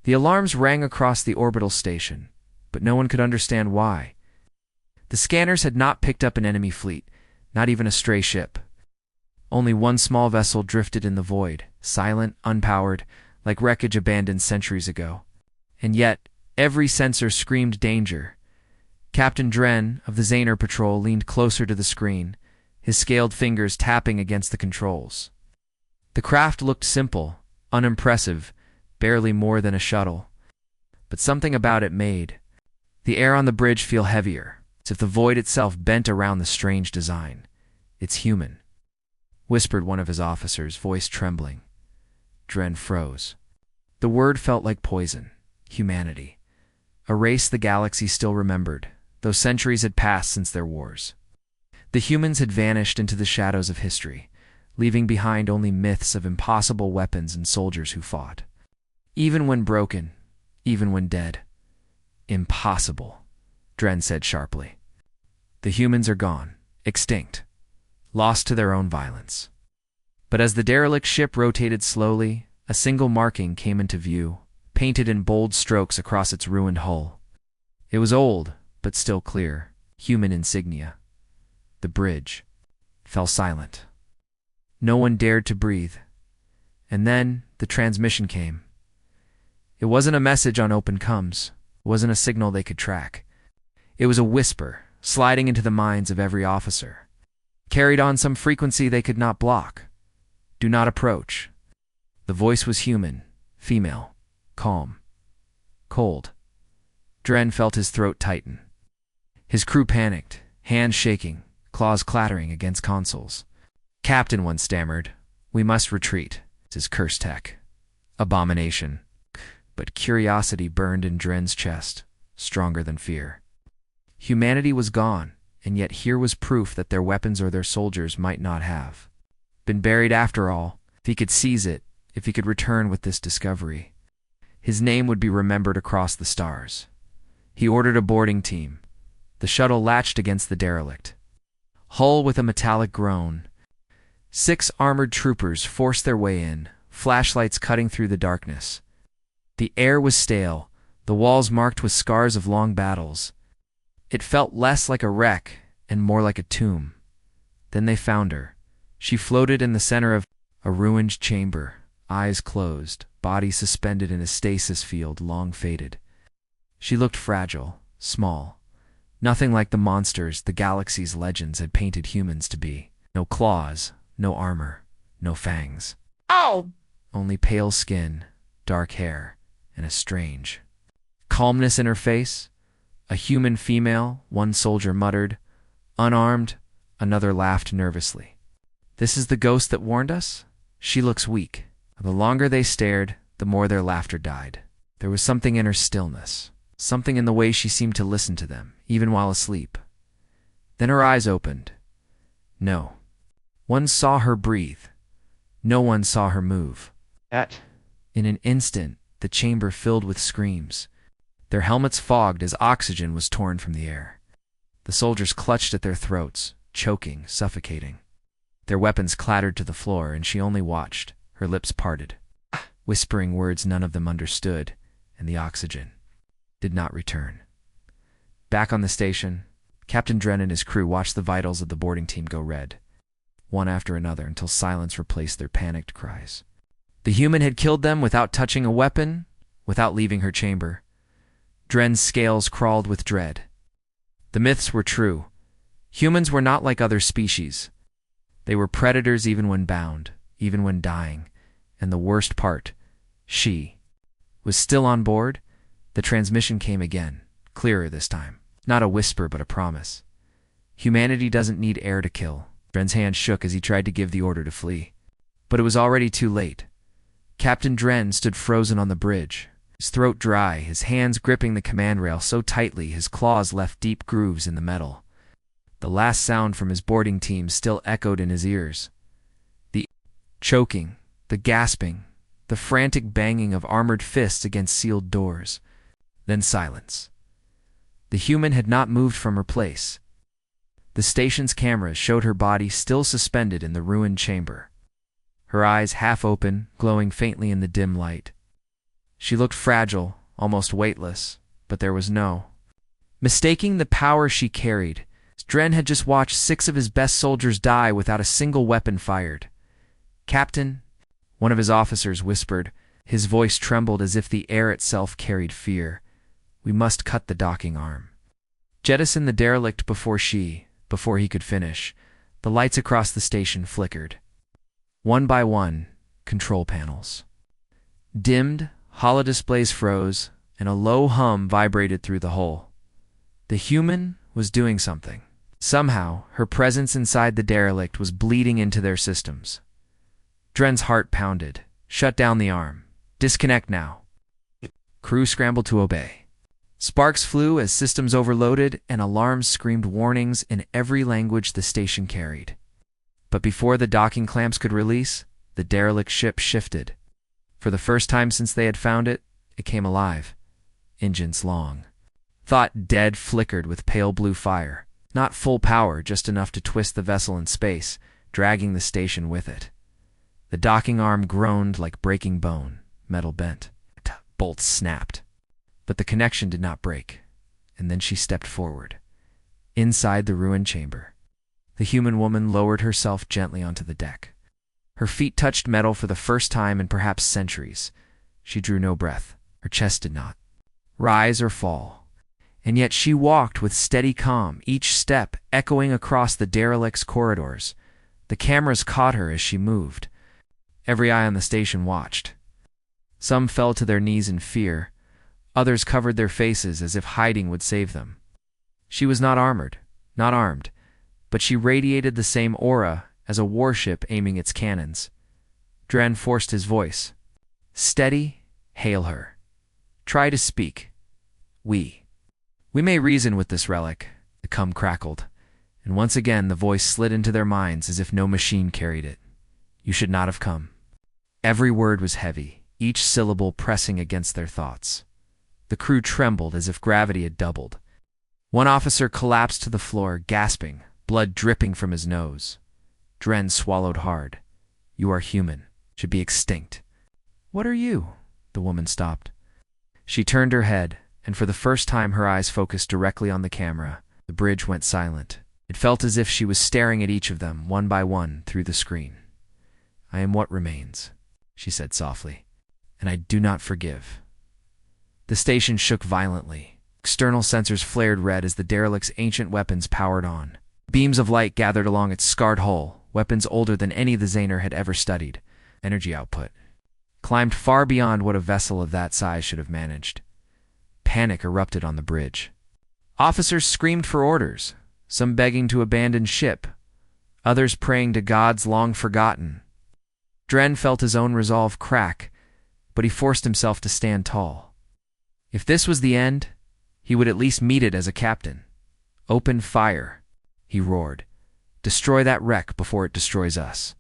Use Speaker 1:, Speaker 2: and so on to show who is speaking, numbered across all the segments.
Speaker 1: The alarms rang across the orbital station, but no one could understand why. The scanners had not picked up an enemy fleet, not even a stray ship. Only one small vessel drifted in the void, silent, unpowered, like wreckage abandoned centuries ago. And yet, every sensor screamed danger. Captain Dren of the Zaner Patrol leaned closer to the screen, his scaled fingers tapping against the controls. The craft looked simple, unimpressive, barely more than a shuttle. But something about it made the air on the bridge feel heavier, as if the void itself bent around the strange design. "It's human," whispered one of his officers, voice trembling. Dren froze. The word felt like poison. Humanity. A race the galaxy still remembered, though centuries had passed since their wars. The humans had vanished into the shadows of history, leaving behind only myths of impossible weapons and soldiers who fought. Even when broken, even when dead. "Impossible," Dren said sharply. "The humans are gone, extinct, lost to their own violence." But as the derelict ship rotated slowly, a single marking came into view, painted in bold strokes across its ruined hull. It was old, but still clear, human insignia. The bridge fell silent. No one dared to breathe. And then the transmission came. It wasn't a message on open comms, it wasn't a signal they could track. It was a whisper, sliding into the minds of every officer. Carried on some frequency they could not block. "Do not approach." The voice was human, female, calm, cold. Dren felt his throat tighten. His crew panicked, hands shaking, claws clattering against consoles. "Captain," one stammered, "we must retreat. It's his curse tech. Abomination." But curiosity burned in Dren's chest, stronger than fear. Humanity was gone, and yet here was proof that their weapons or their soldiers might not have been buried after all. If he could seize it, if he could return with this discovery, his name would be remembered across the stars. He ordered a boarding team. The shuttle latched against the derelict. Hull with a metallic groan. 6 armored troopers forced their way in, flashlights cutting through the darkness. The air was stale, the walls marked with scars of long battles. It felt less like a wreck and more like a tomb. Then they found her. She floated in the center of a ruined chamber, eyes closed, body suspended in a stasis field long faded. She looked fragile, small, nothing like the monsters the galaxy's legends had painted humans to be. No claws, no armor, no fangs.
Speaker 2: "Ow!"
Speaker 1: Only pale skin, dark hair, and a strange calmness in her face. A human female, one soldier muttered. Unarmed, another laughed nervously. "This is the ghost that warned us? She looks weak." The longer they stared, the more their laughter died. There was something in her stillness, something in the way she seemed to listen to them, even while asleep. Then her eyes opened. No. One saw her breathe. No one saw her move. In an instant, the chamber filled with screams. Their helmets fogged as oxygen was torn from the air. The soldiers clutched at their throats, choking, suffocating. Their weapons clattered to the floor, and she only watched, her lips parted, whispering words none of them understood, and the oxygen did not return. Back on the station, Captain Dren and his crew watched the vitals of the boarding team go red, one after another, until silence replaced their panicked cries. The human had killed them without touching a weapon, without leaving her chamber. Dren's scales crawled with dread. The myths were true. Humans were not like other species. They were predators even when bound, even when dying. And the worst part, she was still on board. The transmission came again, clearer this time. Not a whisper, but a promise. "Humanity doesn't need air to kill." Dren's hand shook as he tried to give the order to flee. But it was already too late. Captain Dren stood frozen on the bridge, his throat dry, his hands gripping the command rail so tightly his claws left deep grooves in the metal. The last sound from his boarding team still echoed in his ears. The choking, the gasping, the frantic banging of armored fists against sealed doors. Then silence. The human had not moved from her place. The station's cameras showed her body still suspended in the ruined chamber, her eyes half open, glowing faintly in the dim light. She looked fragile, almost weightless, but there was no mistaking the power she carried. Dren had just watched 6 of his best soldiers die without a single weapon fired. "Captain," one of his officers whispered. His voice trembled as if the air itself carried fear. "We must cut the docking arm. Jettison the derelict before he could finish." The lights across the station flickered. One by one, control panels dimmed, holodisplays froze, and a low hum vibrated through the hull. The human was doing something. Somehow, her presence inside the derelict was bleeding into their systems. Dren's heart pounded. "Shut down the arm. Disconnect now." Crew scrambled to obey. Sparks flew as systems overloaded, and alarms screamed warnings in every language the station carried. But before the docking clamps could release, the derelict ship shifted. For the first time since they had found it, it came alive. Engines long. Thought dead flickered with pale blue fire. Not full power, just enough to twist the vessel in space, dragging the station with it. The docking arm groaned like breaking bone, metal bent. Bolts snapped. But the connection did not break, and then she stepped forward. Inside the ruined chamber, the human woman lowered herself gently onto the deck. Her feet touched metal for the first time in perhaps centuries. She drew no breath. Her chest did not rise or fall. And yet she walked with steady calm, each step echoing across the derelict's corridors. The cameras caught her as she moved. Every eye on the station watched. Some fell to their knees in fear. Others covered their faces as if hiding would save them. She was not armored, not armed, but she radiated the same aura as a warship aiming its cannons. Dren forced his voice. "Steady, hail her. Try to speak. We may reason with this relic." The cum crackled, and once again the voice slid into their minds as if no machine carried it. "You should not have come." Every word was heavy, each syllable pressing against their thoughts. The crew trembled as if gravity had doubled. One officer collapsed to the floor, gasping, blood dripping from his nose. Dren swallowed hard. "You are human. Should be extinct." "What are you?" The woman stopped. She turned her head, and for the first time her eyes focused directly on the camera. The bridge went silent. It felt as if she was staring at each of them, one by one, through the screen. "I am what remains," she said softly, "and I do not forgive." The station shook violently. External sensors flared red as the derelict's ancient weapons powered on. Beams of light gathered along its scarred hull, weapons older than any the Zaner had ever studied. Energy output climbed far beyond what a vessel of that size should have managed. Panic erupted on the bridge. Officers screamed for orders, some begging to abandon ship, others praying to gods long forgotten. Dren felt his own resolve crack, but he forced himself to stand tall. If this was the end, he would at least meet it as a captain. "Open fire," he roared. "Destroy that wreck before it destroys us."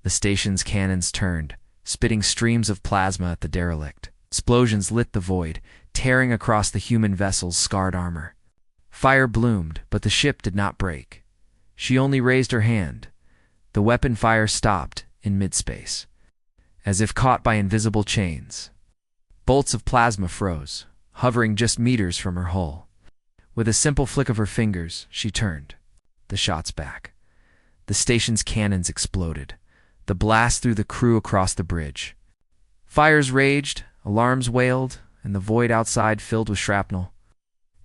Speaker 1: The station's cannons turned, spitting streams of plasma at the derelict. Explosions lit the void, tearing across the human vessel's scarred armor. Fire bloomed, but the ship did not break. She only raised her hand. The weapon fire stopped in mid-space, as if caught by invisible chains. Bolts of plasma froze, hovering just meters from her hull. With a simple flick of her fingers, she turned. The shots back. The station's cannons exploded. The blast threw the crew across the bridge. Fires raged, alarms wailed, and the void outside filled with shrapnel.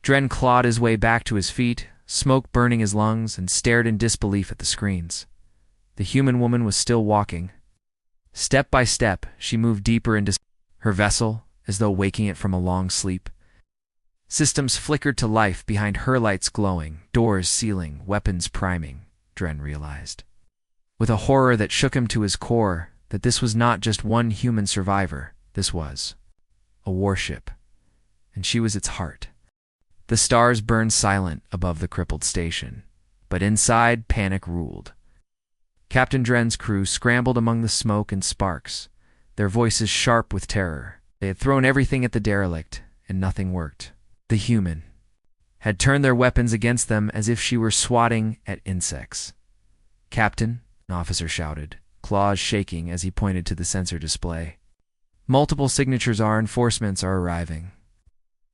Speaker 1: Dren clawed his way back to his feet, smoke burning his lungs, and stared in disbelief at the screens. The human woman was still walking. Step by step, she moved deeper into her vessel, as though waking it from a long sleep. Systems flickered to life behind her lights glowing, doors sealing, weapons priming, Dren realized. With a horror that shook him to his core, that this was not just one human survivor, this was a warship, and she was its heart. The stars burned silent above the crippled station, but inside panic ruled. Captain Dren's crew scrambled among the smoke and sparks, their voices sharp with terror. They had thrown everything at the derelict, and nothing worked. The human had turned their weapons against them as if she were swatting at insects. "Captain," an officer shouted, claws shaking as he pointed to the sensor display. Multiple signatures are reinforcements are arriving.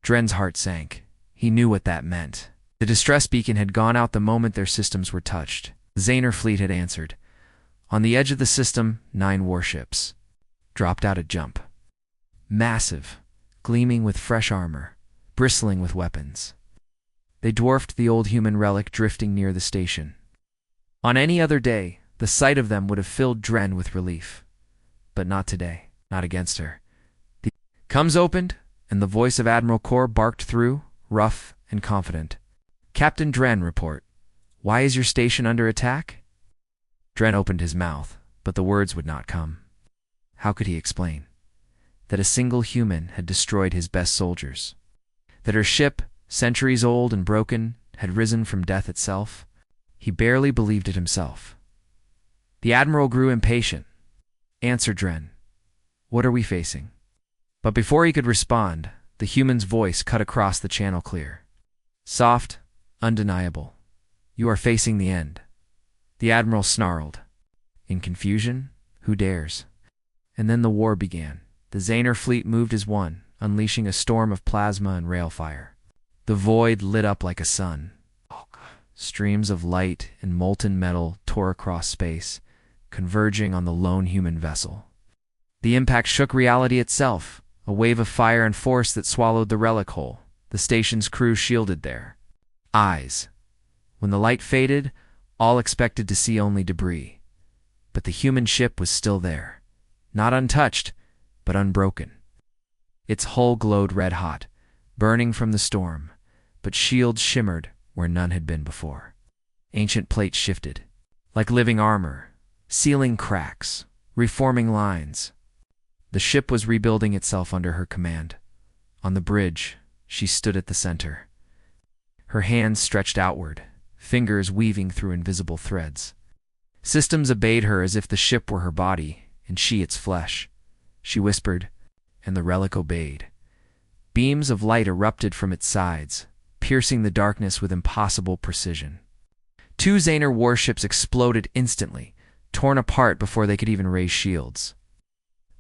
Speaker 1: Dren's heart sank. He knew what that meant. The distress beacon had gone out the moment their systems were touched. The Zaner fleet had answered. On the edge of the system, 9 warships dropped out at jump. Massive, gleaming with fresh armor, bristling with weapons. They dwarfed the old human relic drifting near the station. On any other day, the sight of them would have filled Dren with relief. But not today, not against her. The comes opened, and the voice of Admiral Kor barked through, rough and confident. Captain Dren, report. Why is your station under attack? Dren opened his mouth, but the words would not come. How could he explain? That a single human had destroyed his best soldiers. That her ship, centuries old and broken, had risen from death itself. He barely believed it himself. The Admiral grew impatient. Answer, Dren. What are we facing? But before he could respond, the human's voice cut across the channel clear. Soft, undeniable. You are facing the end. The Admiral snarled. In confusion, who dares? And then the war began. The Zaner fleet moved as one, unleashing a storm of plasma and railfire. The void lit up like a sun. Streams of light and molten metal tore across space, converging on the lone human vessel. The impact shook reality itself, a wave of fire and force that swallowed the relic whole, the station's crew shielded there. Eyes. When the light faded, all expected to see only debris. But the human ship was still there, not untouched, but unbroken. Its hull glowed red-hot, burning from the storm, but shields shimmered where none had been before. Ancient plates shifted, like living armor, sealing cracks, reforming lines. The ship was rebuilding itself under her command. On the bridge, she stood at the center. Her hands stretched outward, fingers weaving through invisible threads. Systems obeyed her as if the ship were her body, and she its flesh. She whispered, and the relic obeyed. Beams of light erupted from its sides, piercing the darkness with impossible precision. 2 Zaner warships exploded instantly, torn apart before they could even raise shields.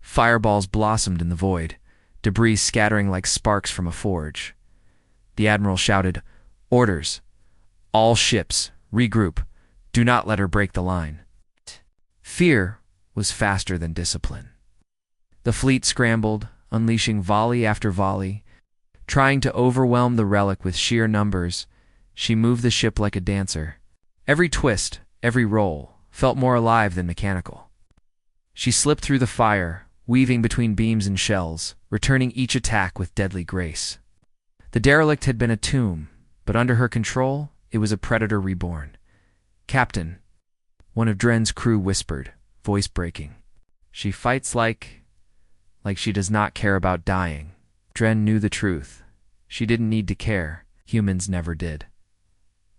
Speaker 1: Fireballs blossomed in the void, debris scattering like sparks from a forge. The Admiral shouted, Orders! All ships, regroup. Do not let her break the line. Fear was faster than discipline. The fleet scrambled, unleashing volley after volley. Trying to overwhelm the relic with sheer numbers, she moved the ship like a dancer. Every twist, every roll, felt more alive than mechanical. She slipped through the fire, weaving between beams and shells, returning each attack with deadly grace. The derelict had been a tomb, but under her control, it was a predator reborn. Captain, one of Dren's crew whispered, voice breaking. She fights like she does not care about dying. Dren knew the truth. She didn't need to care. Humans never did.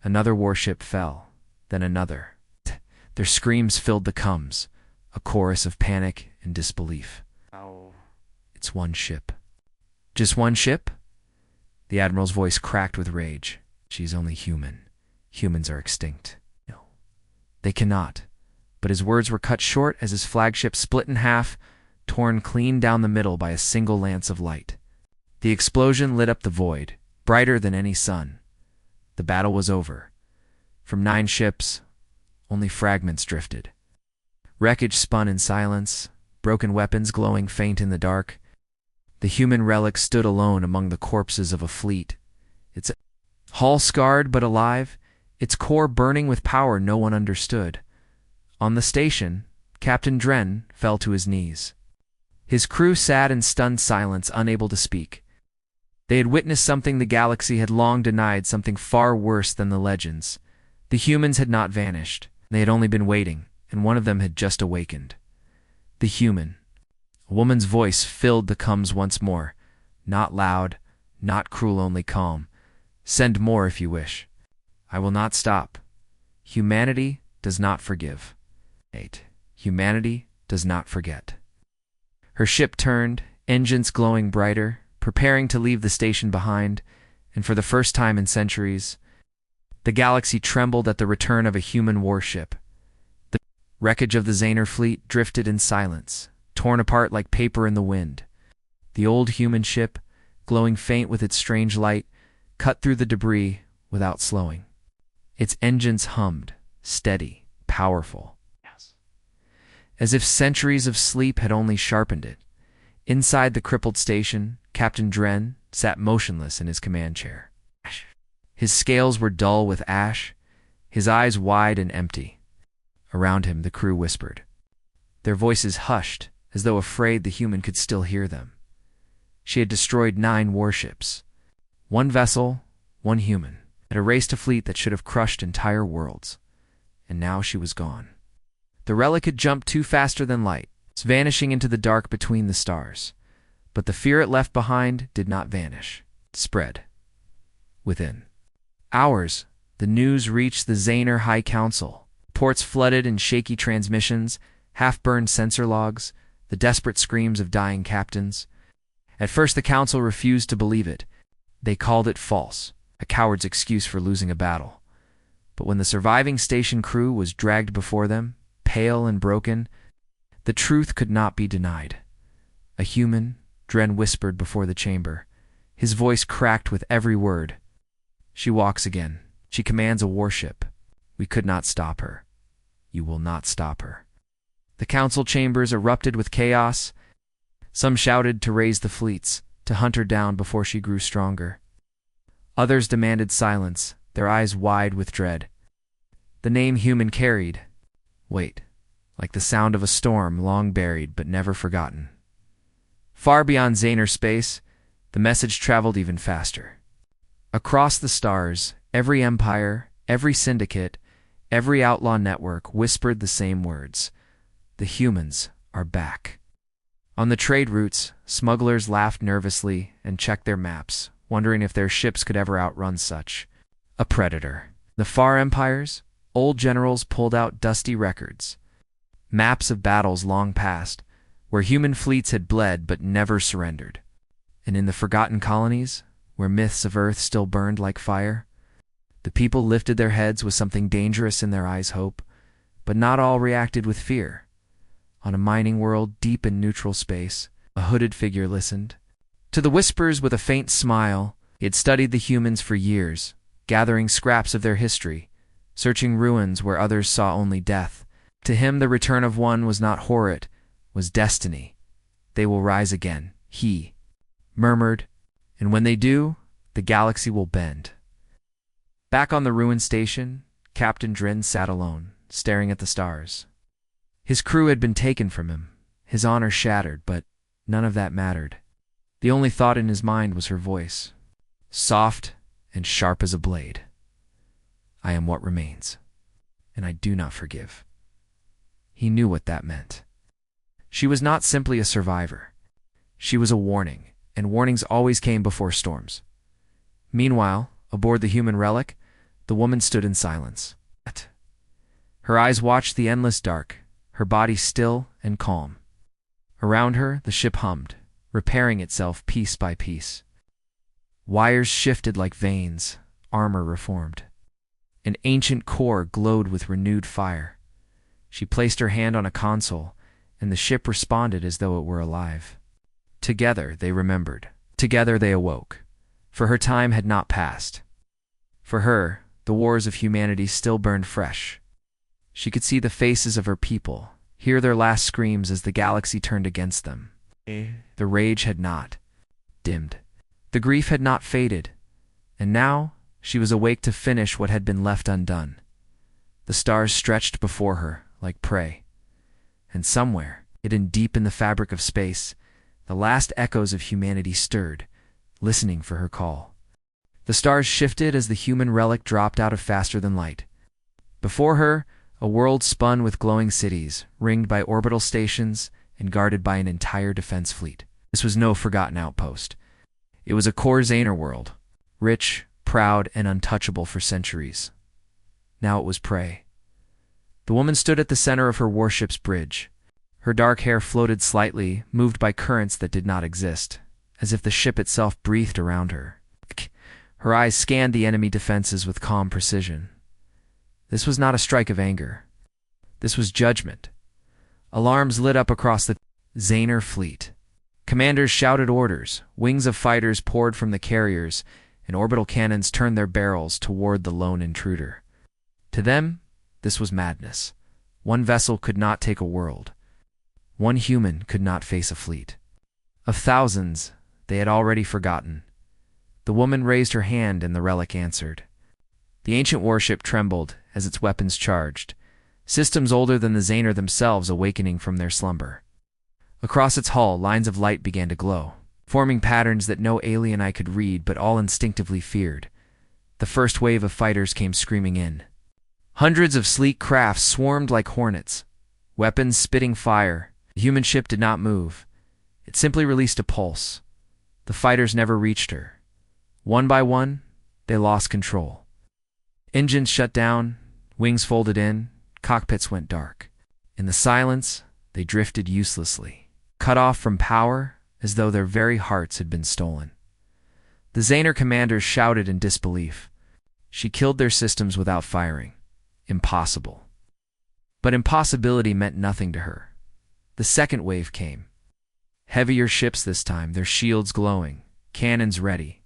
Speaker 1: Another warship fell, then another. Their screams filled the comms, a chorus of panic and disbelief.
Speaker 2: Ow.
Speaker 1: It's one ship. Just one ship? The Admiral's voice cracked with rage. She's only human. Humans are extinct. No. They cannot. But his words were cut short as his flagship split in half, torn clean down the middle by a single lance of light. The explosion lit up the void, brighter than any sun. The battle was over. From 9 ships, only fragments drifted. Wreckage spun in silence, broken weapons glowing faint in the dark. The human relic stood alone among the corpses of a fleet, its hull scarred but alive, its core burning with power no one understood. On the station, Captain Dren fell to his knees. His crew sat in stunned silence, unable to speak. They had witnessed something the galaxy had long denied, something far worse than the legends. The humans had not vanished. They had only been waiting, and one of them had just awakened. The human. A woman's voice filled the comms once more. Not loud, not cruel, only calm. Send more if you wish. I will not stop. Humanity does not forgive. 8. Humanity does not forget. Her ship turned, engines glowing brighter, preparing to leave the station behind, and for the first time in centuries, the galaxy trembled at the return of a human warship. The wreckage of the Zaner fleet drifted in silence, torn apart like paper in the wind. The old human ship, glowing faint with its strange light, cut through the debris without slowing. Its engines hummed, steady, powerful. As if centuries of sleep had only sharpened it. Inside the crippled station, Captain Dren sat motionless in his command chair. His scales were dull with ash, his eyes wide and empty. Around him, the crew whispered. Their voices hushed, as though afraid the human could still hear them. She had destroyed 9 warships. 1 vessel, 1 human, had erased a fleet that should have crushed entire worlds. And now she was gone. The relic had jumped too faster than light, vanishing into the dark between the stars. But the fear it left behind did not vanish. It spread. Within hours, the news reached the Zaner High Council. Ports flooded in shaky transmissions, half-burned sensor logs, the desperate screams of dying captains. At first the council refused to believe it. They called it false, a coward's excuse for losing a battle. But when the surviving station crew was dragged before them, pale and broken, the truth could not be denied. A human, Dren whispered before the chamber. His voice cracked with every word. She walks again. She commands a warship. We could not stop her. You will not stop her. The council chambers erupted with chaos. Some shouted to raise the fleets, to hunt her down before she grew stronger. Others demanded silence, their eyes wide with dread. The name human carried weight, like the sound of a storm long buried but never forgotten. Far beyond Zaner space, the message traveled even faster. Across the stars, every empire, every syndicate, every outlaw network whispered the same words. The humans are back. On the trade routes, smugglers laughed nervously and checked their maps, wondering if their ships could ever outrun such a predator. The far empires, old generals pulled out dusty records, maps of battles long past, where human fleets had bled but never surrendered. And in the forgotten colonies, where myths of Earth still burned like fire, the people lifted their heads with something dangerous in their eyes' hope, but not all reacted with fear. On a mining world deep in neutral space, a hooded figure listened. To the whispers with a faint smile, he had studied the humans for years, gathering scraps of their history, searching ruins where others saw only death. To him the return of one was not horror, was destiny. They will rise again, he murmured, and when they do, the galaxy will bend. Back on the ruined station, Captain Dren sat alone, staring at the stars. His crew had been taken from him, his honor shattered, but none of that mattered. The only thought in his mind was her voice, soft and sharp as a blade. I am what remains, and I do not forgive. He knew what that meant. She was not simply a survivor. She was a warning, and warnings always came before storms. Meanwhile, aboard the human relic, the woman stood in silence. Her eyes watched the endless dark, her body still and calm. Around her, the ship hummed, repairing itself piece by piece. Wires shifted like veins, armor reformed. An ancient core glowed with renewed fire. She placed her hand on a console, and the ship responded as though it were alive. Together they remembered. Together they awoke. For her time had not passed. For her, the wars of humanity still burned fresh. She could see the faces of her people, hear their last screams as the galaxy turned against them. The rage had not dimmed. The grief had not faded. And now she was awake to finish what had been left undone. The stars stretched before her like prey. And somewhere, hidden deep in the fabric of space, the last echoes of humanity stirred, listening for her call. The stars shifted as the human relic dropped out of faster than light. Before her, a world spun with glowing cities, ringed by orbital stations and guarded by an entire defense fleet. This was no forgotten outpost. It was a core Zaner world, rich, proud, and untouchable for centuries. Now it was prey. The woman stood at the center of her warship's bridge. Her dark hair floated slightly, moved by currents that did not exist, as if the ship itself breathed around her. Her eyes scanned the enemy defenses with calm precision. This was not a strike of anger. This was judgment. Alarms lit up across the Zaner fleet. Commanders shouted orders, wings of fighters poured from the carriers, and orbital cannons turned their barrels toward the lone intruder. To them, this was madness. One vessel could not take a world. One human could not face a fleet. Of thousands, they had already forgotten. The woman raised her hand and the relic answered. The ancient warship trembled as its weapons charged, systems older than the Zaner themselves awakening from their slumber. Across its hull, lines of light began to glow, forming patterns that no alien eye could read but all instinctively feared. The first wave of fighters came screaming in. Hundreds of sleek crafts swarmed like hornets, weapons spitting fire. The human ship did not move. It simply released a pulse. The fighters never reached her. One by one, they lost control. Engines shut down, wings folded in, cockpits went dark. In the silence, they drifted uselessly, cut off from power as though their very hearts had been stolen. The Zaner commanders shouted in disbelief. She killed their systems without firing. Impossible. But impossibility meant nothing to her. The second wave came. Heavier ships this time, their shields glowing, cannons ready.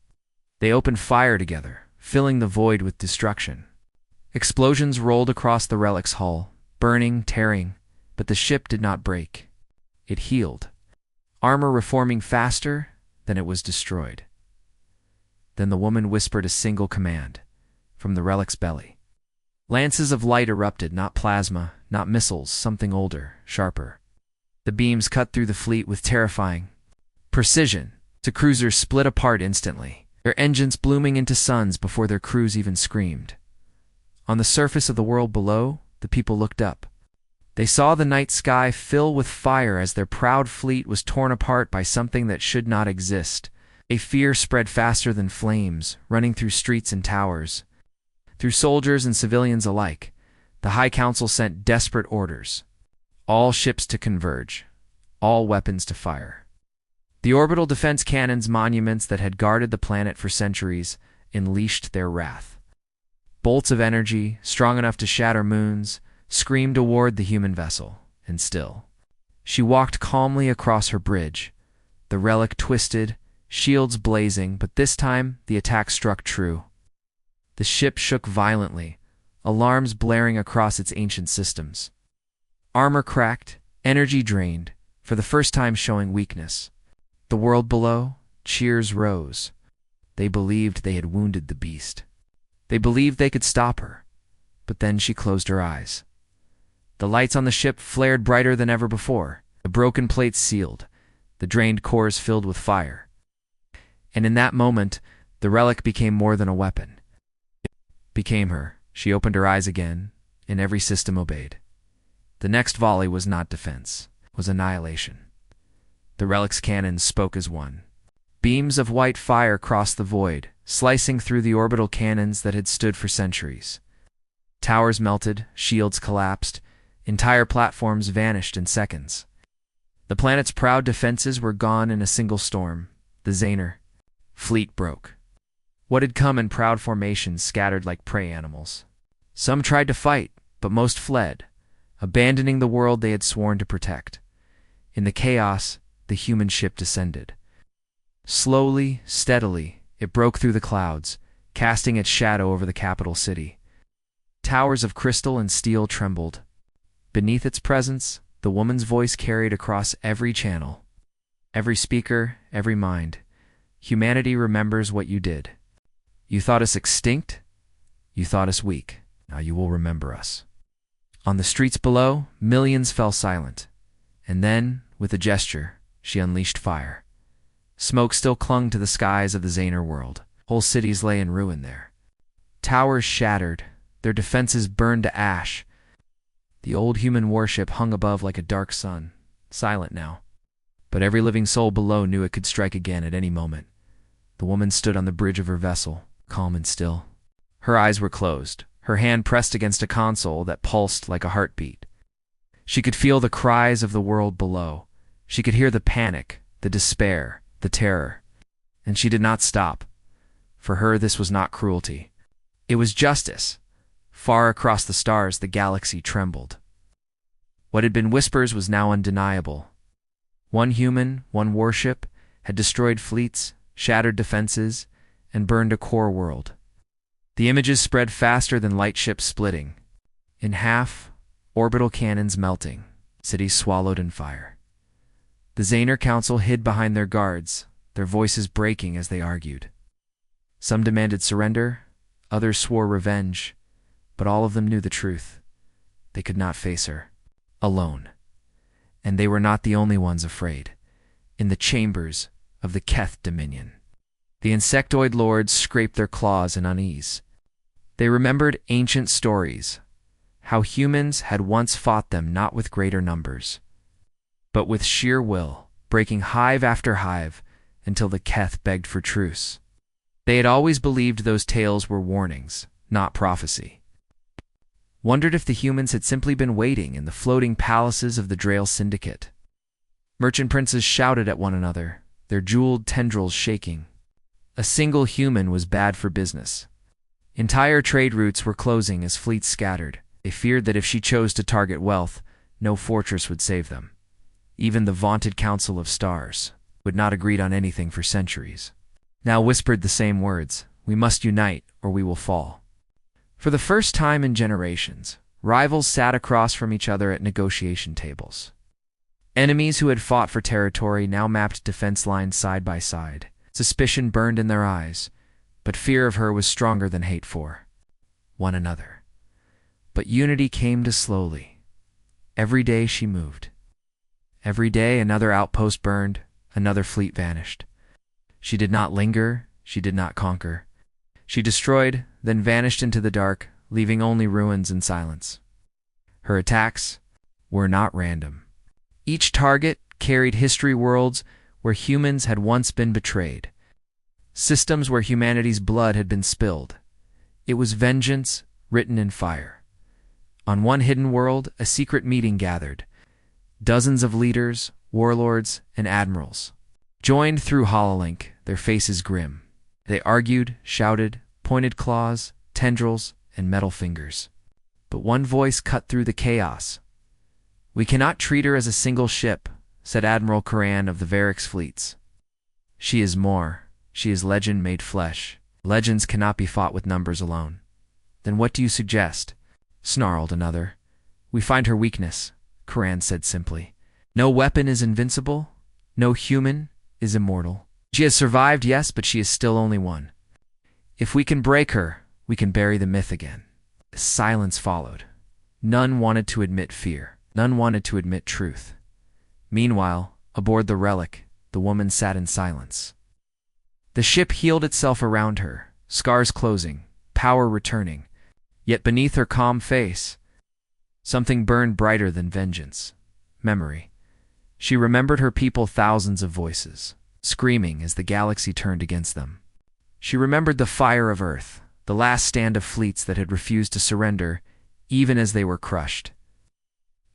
Speaker 1: They opened fire together, filling the void with destruction. Explosions rolled across the relic's hull, burning, tearing, but the ship did not break. It healed, armor reforming faster than it was destroyed. Then the woman whispered a single command from the relic's belly. Lances of light erupted, not plasma, not missiles, something older, sharper. The beams cut through the fleet with terrifying precision. The cruisers split apart instantly, their engines blooming into suns before their crews even screamed. On the surface of the world below, the people looked up. They saw the night sky fill with fire as their proud fleet was torn apart by something that should not exist. A fear spread faster than flames, running through streets and towers. Through soldiers and civilians alike, the High Council sent desperate orders. All ships to converge, all weapons to fire. The orbital defense cannons monuments that had guarded the planet for centuries unleashed their wrath. Bolts of energy, strong enough to shatter moons, screamed toward the human vessel, and still. She walked calmly across her bridge. The relic twisted, shields blazing, but this time the attack struck true. The ship shook violently, alarms blaring across its ancient systems. Armor cracked, energy drained, for the first time showing weakness. The world below, cheers rose. They believed they had wounded the beast. They believed they could stop her. But then she closed her eyes. The lights on the ship flared brighter than ever before. The broken plates sealed, the drained cores filled with fire. And in that moment, the relic became more than a weapon. It became her. She opened her eyes again, and every system obeyed. The next volley was not defense, was annihilation. The relic's cannons spoke as one. Beams of white fire crossed the void, slicing through the orbital cannons that had stood for centuries. Towers melted, shields collapsed, entire platforms vanished in seconds. The planet's proud defenses were gone in a single storm. The Zaner fleet broke. What had come in proud formations scattered like prey animals. Some tried to fight, but most fled, abandoning the world they had sworn to protect. In the chaos, the human ship descended. Slowly, steadily, it broke through the clouds, casting its shadow over the capital city. Towers of crystal and steel trembled. Beneath its presence, the woman's voice carried across every channel. Every speaker, every mind. Humanity remembers what you did. You thought us extinct? You thought us weak. Now you will remember us. On the streets below, millions fell silent. And then, with a gesture, she unleashed fire. Smoke still clung to the skies of the Zaner world. Whole cities lay in ruin there. Towers shattered, their defenses burned to ash. The old human warship hung above like a dark sun, silent now. But every living soul below knew it could strike again at any moment. The woman stood on the bridge of her vessel, calm and still. Her eyes were closed, her hand pressed against a console that pulsed like a heartbeat. She could feel the cries of the world below. She could hear the panic, the despair, the terror. And she did not stop. For her, this was not cruelty. It was justice. Far across the stars, the galaxy trembled. What had been whispers was now undeniable. One human, one warship, had destroyed fleets, shattered defenses, and burned a core world. The images spread faster than light ships splitting. In half, orbital cannons melting, cities swallowed in fire. The Zayner Council hid behind their guards, their voices breaking as they argued. Some demanded surrender, others swore revenge, but all of them knew the truth. They could not face her, alone. And they were not the only ones afraid. In the chambers of the Keth Dominion, the insectoid lords scraped their claws in unease. They remembered ancient stories, how humans had once fought them not with greater numbers, but with sheer will, breaking hive after hive until the Keth begged for truce. They had always believed those tales were warnings, not prophecy. Wondered if the humans had simply been waiting in the floating palaces of the Drael Syndicate. Merchant princes shouted at one another, their jeweled tendrils shaking. A single human was bad for business. Entire trade routes were closing as fleets scattered. They feared that if she chose to target wealth, no fortress would save them. Even the vaunted Council of Stars would not agreed on anything for centuries. Now whispered the same words, "We must unite, or we will fall." For the first time in generations, rivals sat across from each other at negotiation tables. Enemies who had fought for territory now mapped defense lines side by side. Suspicion burned in their eyes, but fear of her was stronger than hate for one another. But unity came too slowly. Every day she moved. Every day another outpost burned, another fleet vanished. She did not linger, she did not conquer. She destroyed, then vanished into the dark, leaving only ruins and silence. Her attacks were not random. Each target carried history worlds where humans had once been betrayed. Systems where humanity's blood had been spilled. It was vengeance written in fire. On one hidden world, a secret meeting gathered. Dozens of leaders, warlords, and admirals. Joined through HoloLink, their faces grim. They argued, shouted, pointed claws, tendrils, and metal fingers. But one voice cut through the chaos. "We cannot treat her as a single ship," said Admiral Karan of the Varix fleets. "She is more. She is legend made flesh. Legends cannot be fought with numbers alone." "Then what do you suggest?" snarled another. "We find her weakness," Karan said simply. "No weapon is invincible. No human is immortal. She has survived, yes, but she is still only one. If we can break her, we can bury the myth again." Silence followed. None wanted to admit fear. None wanted to admit truth. Meanwhile, aboard the Relic, the woman sat in silence. The ship healed itself around her, scars closing, power returning. Yet beneath her calm face, something burned brighter than vengeance. Memory. She remembered her people, thousands of voices, screaming as the galaxy turned against them. She remembered the fire of Earth, the last stand of fleets that had refused to surrender, even as they were crushed.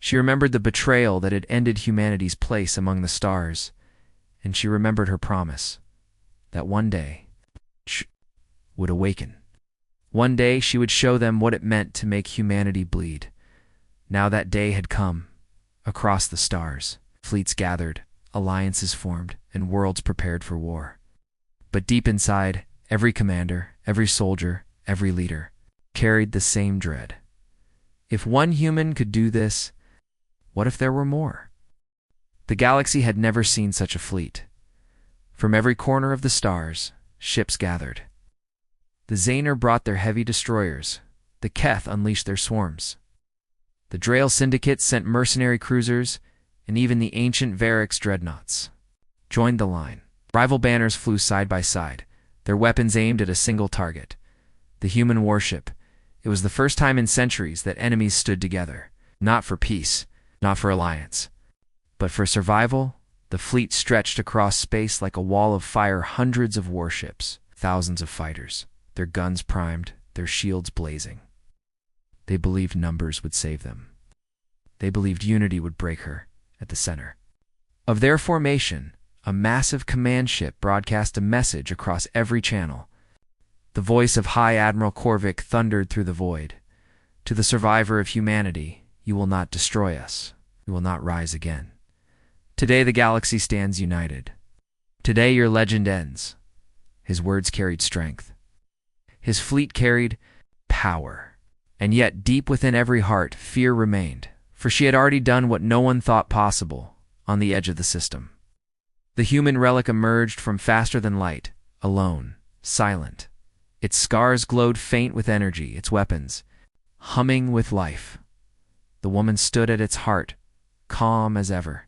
Speaker 1: She remembered the betrayal that had ended humanity's place among the stars, and she remembered her promise, that one day she would awaken. One day she would show them what it meant to make humanity bleed. Now that day had come. Across the stars, fleets gathered, alliances formed, and worlds prepared for war. But deep inside, every commander, every soldier, every leader carried the same dread. If one human could do this, what if there were more? The galaxy had never seen such a fleet. From every corner of the stars, ships gathered. The Zayner brought their heavy destroyers. The Keth unleashed their swarms. The Drael Syndicate sent mercenary cruisers, and even the ancient Varix dreadnoughts joined the line. Rival banners flew side by side, their weapons aimed at a single target, the human warship. It was the first time in centuries that enemies stood together, not for peace, not for alliance, but for survival. The fleet stretched across space like a wall of fire, hundreds of warships, thousands of fighters, their guns primed, their shields blazing. They believed numbers would save them. They believed unity would break her at the center of their formation. A massive command ship broadcast a message across every channel. The voice of High Admiral Korvik thundered through the void. "To the survivor of humanity, you will not destroy us. You will not rise again. Today the galaxy stands united. Today your legend ends. His words carried strength. His fleet carried power. And yet, deep within every heart, fear remained, for she had already done what no one thought possible on the edge of the system. The human relic emerged from faster than light, alone, silent. Its scars glowed faint with energy, its weapons humming with life. The woman stood at its heart, calm as ever.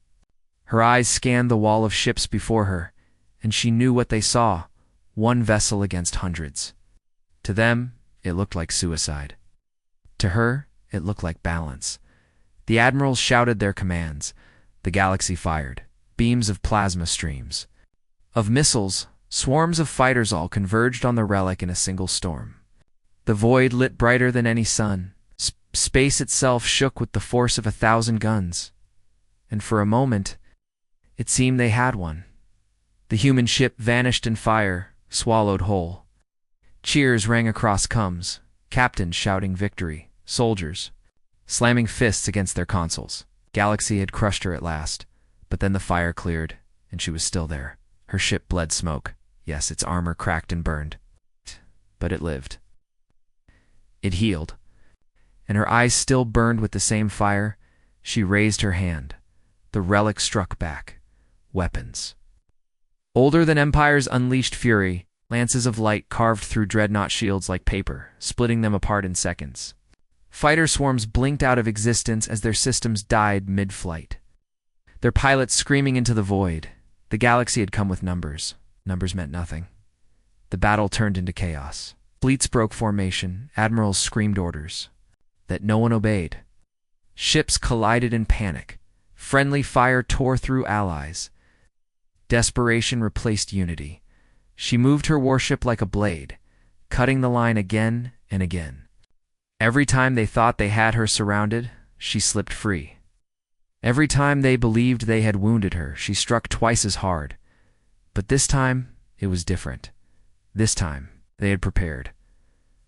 Speaker 1: Her eyes scanned the wall of ships before her, and she knew what they saw, one vessel against hundreds. To them, it looked like suicide. To her, it looked like balance. The admirals shouted their commands. The galaxy fired, beams of plasma streams. Of missiles, swarms of fighters all converged on the relic in a single storm. The void lit brighter than any sun. Space itself shook with the force of 1,000 guns. And for a moment, it seemed they had won. The human ship vanished in fire, swallowed whole. Cheers rang across comms, captains shouting victory, soldiers slamming fists against their consoles. Galaxy had crushed her at last, but then the fire cleared, and she was still there. Her ship bled smoke. Yes, its armor cracked and burned. But it lived. It healed. And her eyes still burned with the same fire. She raised her hand. The relic struck back. Weapons. Older than Empire's unleashed fury, lances of light carved through dreadnought shields like paper, splitting them apart in seconds. Fighter swarms blinked out of existence as their systems died mid-flight. Their pilots screaming into the void. The galaxy had come with numbers. Numbers meant nothing. The battle turned into chaos. Fleets broke formation. Admirals screamed orders that no one obeyed. Ships collided in panic. Friendly fire tore through allies. Desperation replaced unity. She moved her warship like a blade, cutting the line again and again. Every time they thought they had her surrounded, she slipped free. Every time they believed they had wounded her, she struck twice as hard. But this time, it was different. This time, they had prepared.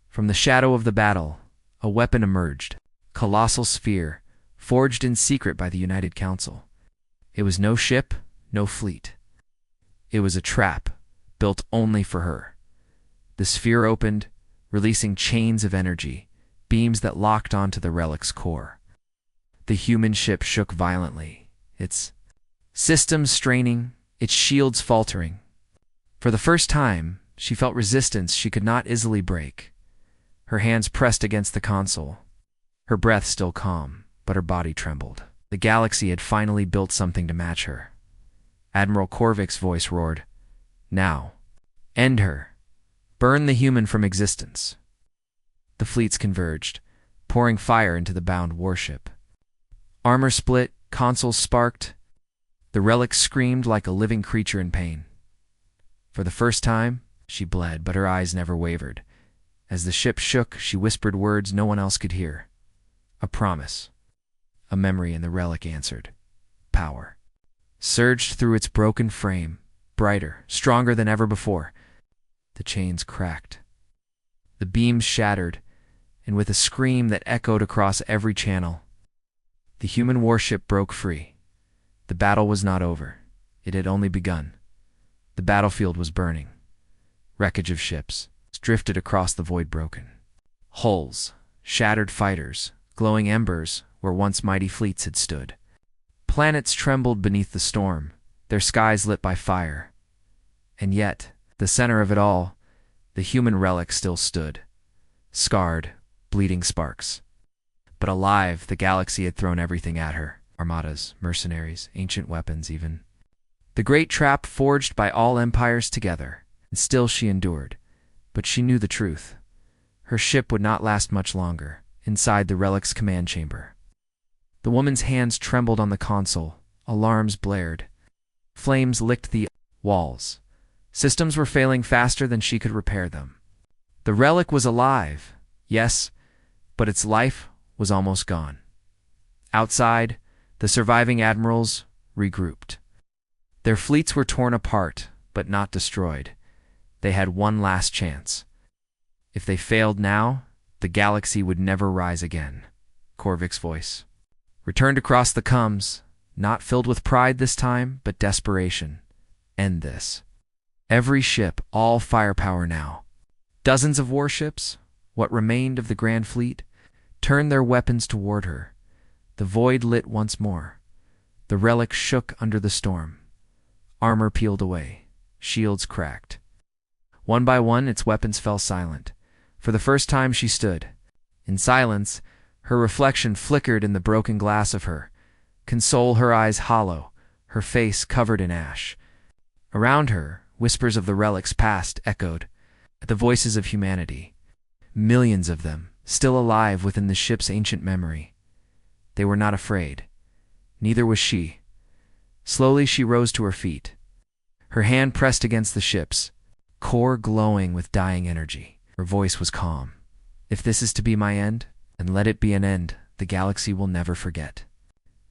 Speaker 1: From the shadow of the battle, a weapon emerged, colossal sphere, forged in secret by the United Council. It was no ship, no fleet. It was a trap, built only for her. The sphere opened, releasing chains of energy, beams that locked onto the relic's core. The human ship shook violently, its systems straining, its shields faltering. For the first time, she felt resistance she could not easily break. Her hands pressed against the console, her breath still calm, but her body trembled. The galaxy had finally built something to match her. Admiral Korvik's voice roared, "Now, end her. Burn the human from existence." The fleets converged, pouring fire into the bound warship. Armor split, consoles sparked. The relic screamed like a living creature in pain. For the first time, she bled, but her eyes never wavered. As the ship shook, she whispered words no one else could hear. A promise. A memory, and the relic answered. Power. Surged through its broken frame, brighter, stronger than ever before. The chains cracked. The beams shattered, and with a scream that echoed across every channel, the human warship broke free. The battle was not over. It had only begun. The battlefield was burning. Wreckage of ships drifted across the void broken. Hulls, shattered fighters, glowing embers where once mighty fleets had stood. Planets trembled beneath the storm, their skies lit by fire. And yet, the center of it all, the human relic still stood. Scarred, bleeding sparks. But alive, the galaxy had thrown everything at her. Armadas, mercenaries, ancient weapons even. The great trap forged by all empires together. And still she endured. But she knew the truth. Her ship would not last much longer, inside the relic's command chamber. The woman's hands trembled on the console. Alarms blared. Flames licked the walls. Systems were failing faster than she could repair them. The relic was alive, yes, but its life was almost gone. Outside, the surviving admirals regrouped. Their fleets were torn apart, but not destroyed. They had one last chance. If they failed now, the galaxy would never rise again. Korvik's voice returned across the comms. not filled with pride this time, but desperation. End this. Every ship, all firepower now. Dozens of warships, what remained of the Grand Fleet, turned their weapons toward her. The void lit once more. The relic shook under the storm. Armor peeled away. Shields cracked. One by one, its weapons fell silent. For the first time she stood. In silence, her reflection flickered in the broken glass of her. Console, her eyes hollow, her face covered in ash. Around her, whispers of the relic's past echoed. The voices of humanity. Millions of them, still alive within the ship's ancient memory. They were not afraid. Neither was she. Slowly she rose to her feet. Her hand pressed against the ship's, core glowing with dying energy. Her voice was calm. If this is to be my end, then let it be an end the galaxy will never forget.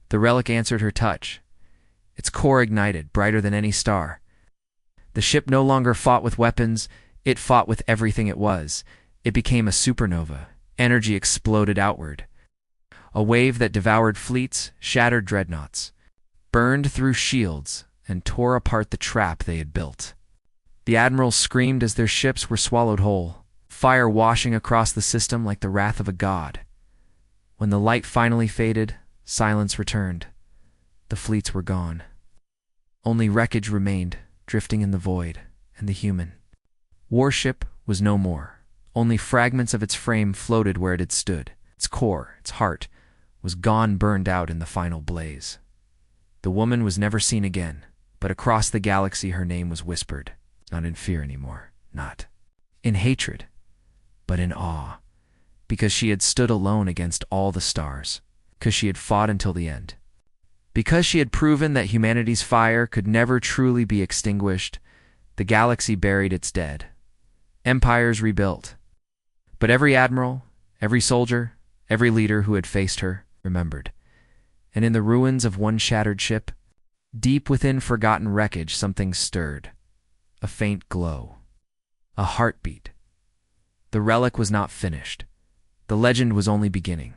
Speaker 1: The relic answered her touch. Its core ignited, brighter than any star. The ship no longer fought with weapons, it fought with everything it was. It became a supernova. Energy exploded outward. A wave that devoured fleets, shattered dreadnoughts, burned through shields, and tore apart the trap they had built. The admirals screamed as their ships were swallowed whole, fire washing across the system like the wrath of a god. When the light finally faded, silence returned. The fleets were gone. Only wreckage remained, drifting in the void, and the human. Warship was no more. Only fragments of its frame floated where it had stood. Its core, its heart, was gone, burned out in the final blaze. The woman was never seen again, but across the galaxy her name was whispered, not in fear anymore, not in hatred, but in awe, because she had stood alone against all the stars, because she had fought until the end, because she had proven that humanity's fire could never truly be extinguished. The galaxy buried its dead. Empires rebuilt. But every admiral, every soldier, every leader who had faced her remembered. And in the ruins of one shattered ship, deep within forgotten wreckage, something stirred. A faint glow. A heartbeat. The relic was not finished. The legend was only beginning.